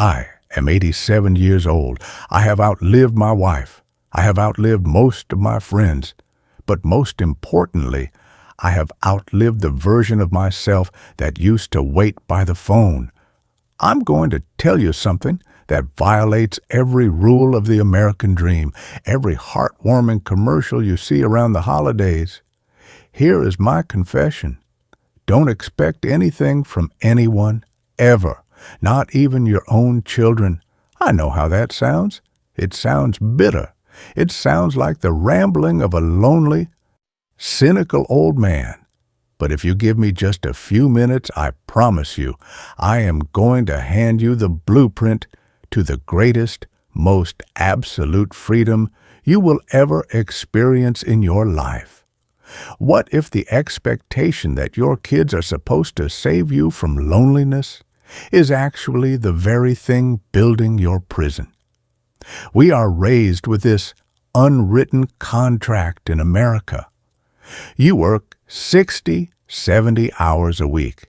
I am 87 years old. I have outlived my wife. I have outlived most of my friends. But most importantly, I have outlived the version of myself that used to wait by the phone. I'm going to tell you something that violates every rule of the American dream, every heartwarming commercial you see around the holidays. Here is my confession. Don't expect anything from anyone, ever, not even your own children. I know how that sounds. It sounds bitter. It sounds like the rambling of a lonely, cynical old man. But if you give me just a few minutes, I promise you, I am going to hand you the blueprint to the greatest, most absolute freedom you will ever experience in your life. What if the expectation that your kids are supposed to save you from loneliness is actually the very thing building your prison? We are raised with this unwritten contract in America. You work 60, 70 hours a week.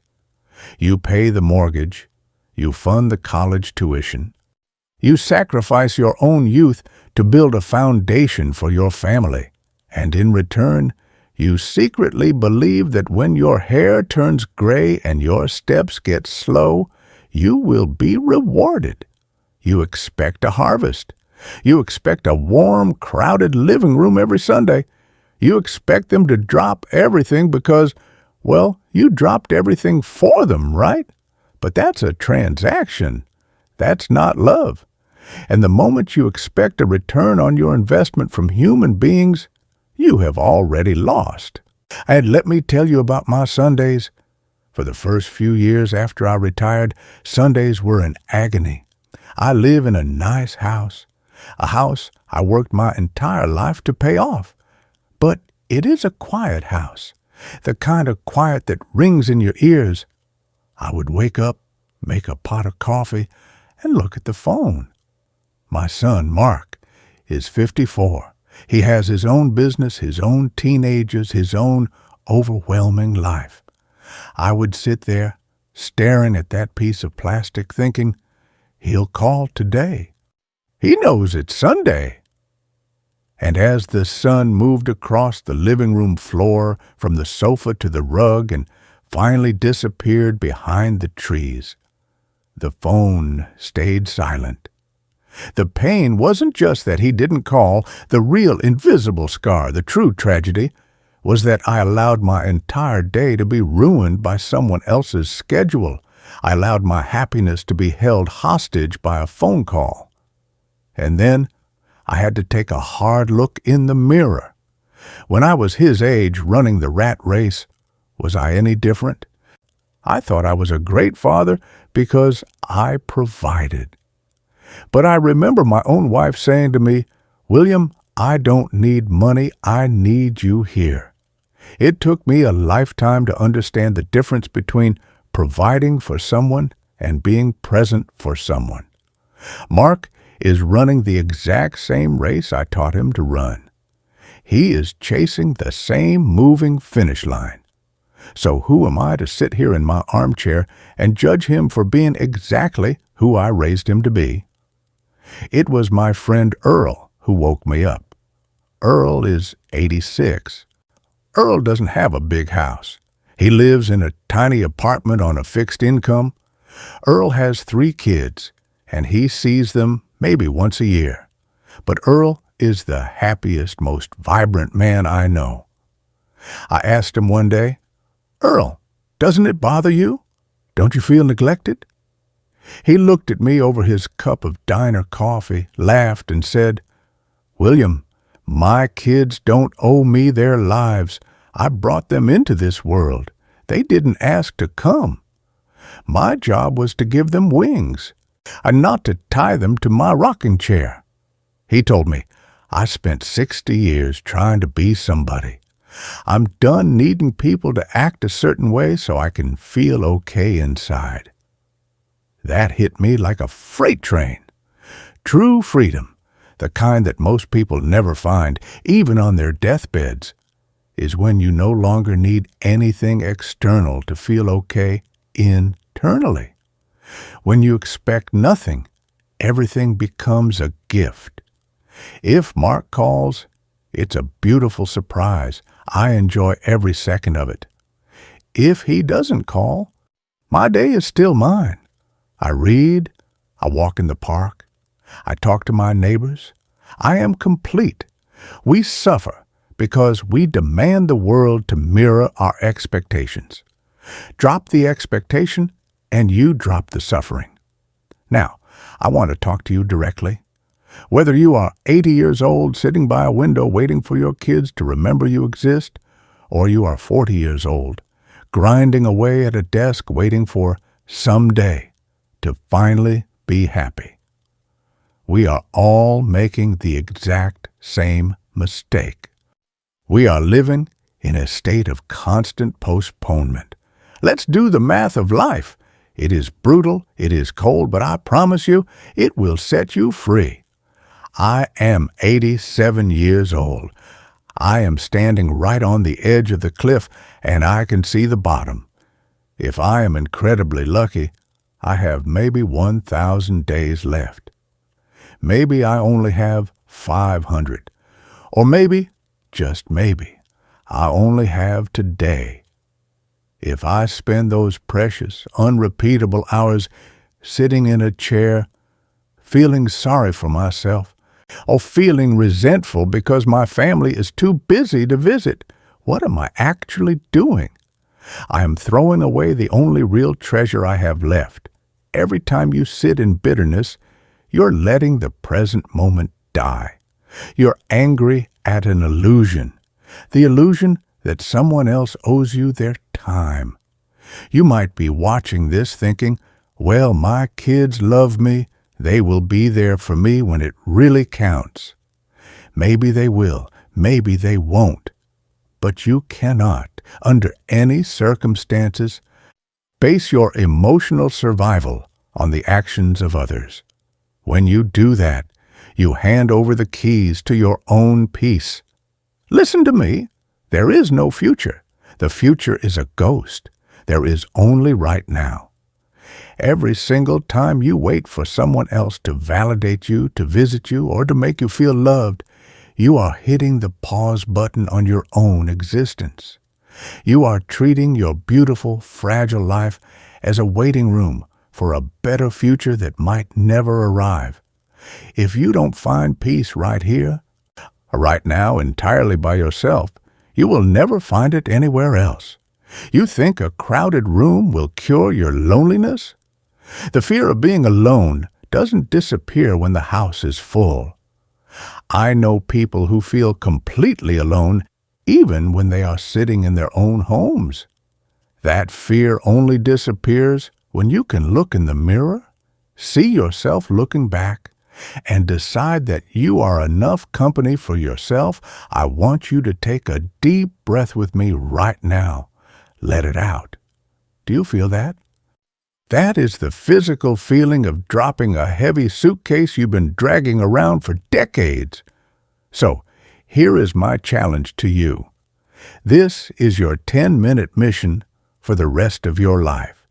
You pay the mortgage. You fund the college tuition. You sacrifice your own youth to build a foundation for your family. And in return, you secretly believe that when your hair turns gray and your steps get slow, you will be rewarded. You expect a harvest. You expect a warm, crowded living room every Sunday. You expect them to drop everything because, well, you dropped everything for them, right? But that's a transaction. That's not love. And the moment you expect a return on your investment from human beings, you have already lost. And let me tell you about my Sundays. For the first few years after I retired, Sundays were an agony. I live in a nice house, a house I worked my entire life to pay off. But it is a quiet house, the kind of quiet that rings in your ears. I would wake up, make a pot of coffee, and look at the phone. My son, Mark, is 54. He has his own business, his own teenagers, his own overwhelming life. I would sit there, staring at that piece of plastic, thinking, he'll call today. He knows it's Sunday. And as the sun moved across the living room floor, from the sofa to the rug, and finally disappeared behind the trees, the phone stayed silent. The pain wasn't just that he didn't call. The real invisible scar, the true tragedy, was that I allowed my entire day to be ruined by someone else's schedule. I allowed my happiness to be held hostage by a phone call. And then I had to take a hard look in the mirror. When I was his age, running the rat race, was I any different? I thought I was a great father because I provided. But I remember my own wife saying to me, "William, I don't need money, I need you here." It took me a lifetime to understand the difference between providing for someone and being present for someone. Mark is running the exact same race I taught him to run. He is chasing the same moving finish line. So who am I to sit here in my armchair and judge him for being exactly who I raised him to be? It was my friend Earl who woke me up. Earl is 86. Earl doesn't have a big house. He lives in a tiny apartment on a fixed income. Earl has 3 kids, and he sees them maybe once a year. But Earl is the happiest, most vibrant man I know. I asked him one day, "Earl, doesn't it bother you? Don't you feel neglected?" He looked at me over his cup of diner coffee, laughed, and said, "William, my kids don't owe me their lives. I brought them into this world. They didn't ask to come. My job was to give them wings, and not to tie them to my rocking chair." He told me, "I spent 60 years trying to be somebody. I'm done needing people to act a certain way so I can feel okay inside." That hit me like a freight train. True freedom, the kind that most people never find, even on their deathbeds, is when you no longer need anything external to feel okay internally. When you expect nothing, everything becomes a gift. If Mark calls, it's a beautiful surprise. I enjoy every second of it. If he doesn't call, my day is still mine. I read, I walk in the park, I talk to my neighbors. I am complete. We suffer because we demand the world to mirror our expectations. Drop the expectation and you drop the suffering. Now, I want to talk to you directly. Whether you are 80 years old sitting by a window waiting for your kids to remember you exist, or you are 40 years old, grinding away at a desk waiting for someday to finally be happy. We are all making the exact same mistake. We are living in a state of constant postponement. Let's do the math of life. It is brutal, it is cold, but I promise you, it will set you free. I am 87 years old. I am standing right on the edge of the cliff, and I can see the bottom. If I am incredibly lucky, I have maybe 1,000 days left. Maybe I only have 500. Or maybe, just maybe, I only have today. If I spend those precious, unrepeatable hours sitting in a chair, feeling sorry for myself, or feeling resentful because my family is too busy to visit, what am I actually doing? I am throwing away the only real treasure I have left. Every time you sit in bitterness, you're letting the present moment die. You're angry at an illusion, the illusion that someone else owes you their time. You might be watching this thinking, well, my kids love me. They will be there for me when it really counts. Maybe they will, maybe they won't. But you cannot, under any circumstances, base your emotional survival on the actions of others. When you do that, you hand over the keys to your own peace. Listen to me. There is no future. The future is a ghost. There is only right now. Every single time you wait for someone else to validate you, to visit you, or to make you feel loved, you are hitting the pause button on your own existence. You are treating your beautiful, fragile life as a waiting room for a better future that might never arrive. If you don't find peace right here, or right now entirely by yourself, you will never find it anywhere else. You think a crowded room will cure your loneliness? The fear of being alone doesn't disappear when the house is full. I know people who feel completely alone even when they are sitting in their own homes. That fear only disappears when you can look in the mirror, see yourself looking back, and decide that you are enough company for yourself. I want you to take a deep breath with me right now. Let it out. Do you feel that? That is the physical feeling of dropping a heavy suitcase you've been dragging around for decades. So, here is my challenge to you. This is your 10-minute mission for the rest of your life.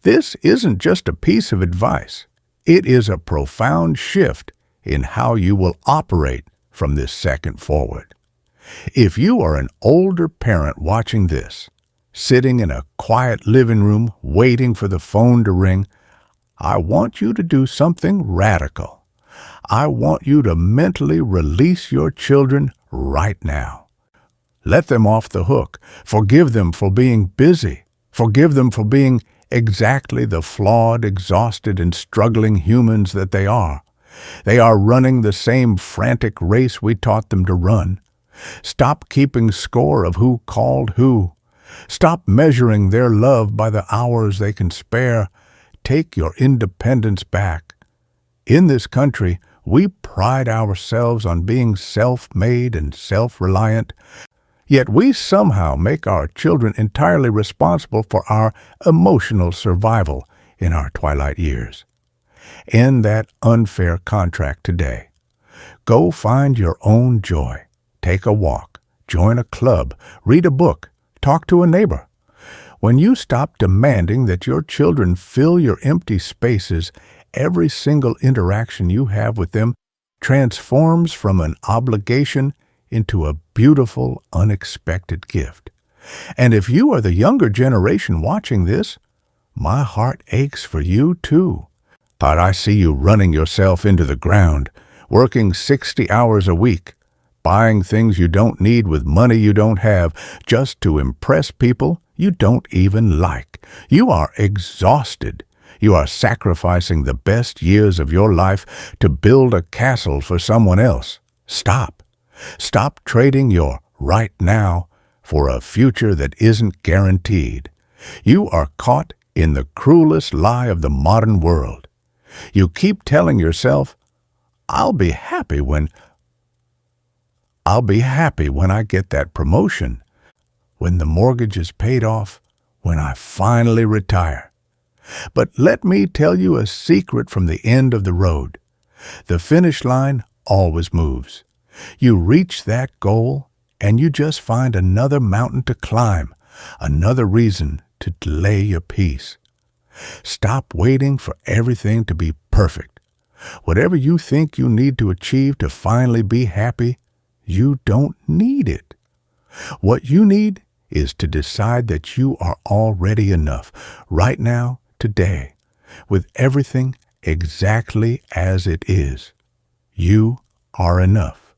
This isn't just a piece of advice. It is a profound shift in how you will operate from this second forward. If you are an older parent watching this, sitting in a quiet living room waiting for the phone to ring, I want you to do something radical. I want you to mentally release your children right now. Let them off the hook. Forgive them for being busy. Forgive them for being exactly the flawed, exhausted, and struggling humans that they are. They are running the same frantic race we taught them to run. Stop keeping score of who called who. Stop measuring their love by the hours they can spare. Take your independence back. In this country, we pride ourselves on being self-made and self-reliant, yet we somehow make our children entirely responsible for our emotional survival in our twilight years. End that unfair contract today. Go find your own joy. Take a walk, join a club, read a book, talk to a neighbor. When you stop demanding that your children fill your empty spaces, every single interaction you have with them transforms from an obligation into a beautiful, unexpected gift. And if you are the younger generation watching this, my heart aches for you too. But I see you running yourself into the ground, working 60 hours a week, buying things you don't need with money you don't have just to impress people you don't even like. You are exhausted. You are sacrificing the best years of your life to build a castle for someone else. Stop. Stop trading your right now for a future that isn't guaranteed. You are caught in the cruelest lie of the modern world. You keep telling yourself, I'll be happy when I get that promotion, when the mortgage is paid off, when I finally retire. But let me tell you a secret from the end of the road. The finish line always moves. You reach that goal, and you just find another mountain to climb, another reason to delay your peace. Stop waiting for everything to be perfect. Whatever you think you need to achieve to finally be happy, you don't need it. What you need is to decide that you are already enough, right now, today, with everything exactly as it is. You are enough.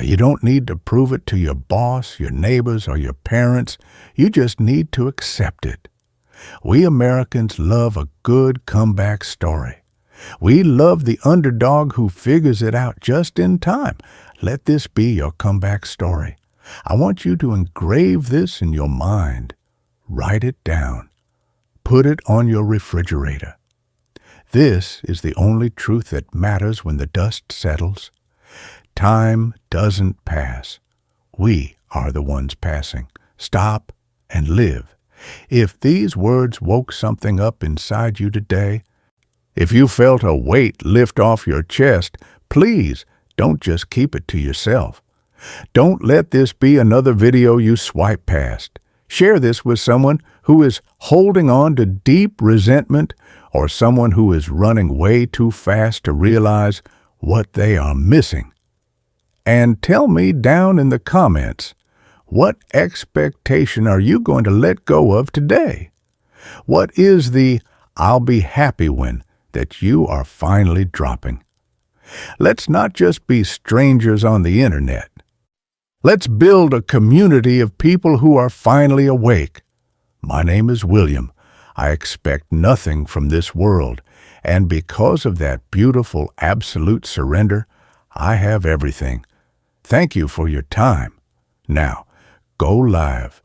You don't need to prove it to your boss, your neighbors, or your parents. You just need to accept it. We Americans love a good comeback story. We love the underdog who figures it out just in time. Let this be your comeback story. I want you to engrave this in your mind. Write it down. Put it on your refrigerator. This is the only truth that matters when the dust settles. Time doesn't pass. We are the ones passing. Stop and live. If these words woke something up inside you today, if you felt a weight lift off your chest, please don't just keep it to yourself. Don't let this be another video you swipe past. Share this with someone who is holding on to deep resentment or someone who is running way too fast to realize what they are missing. And tell me down in the comments, what expectation are you going to let go of today? What is the I'll be happy when that you are finally dropping? Let's not just be strangers on the internet. Let's build a community of people who are finally awake. My name is William. I expect nothing from this world, and because of that beautiful absolute surrender, I have everything. Thank you for your time. Now, go live.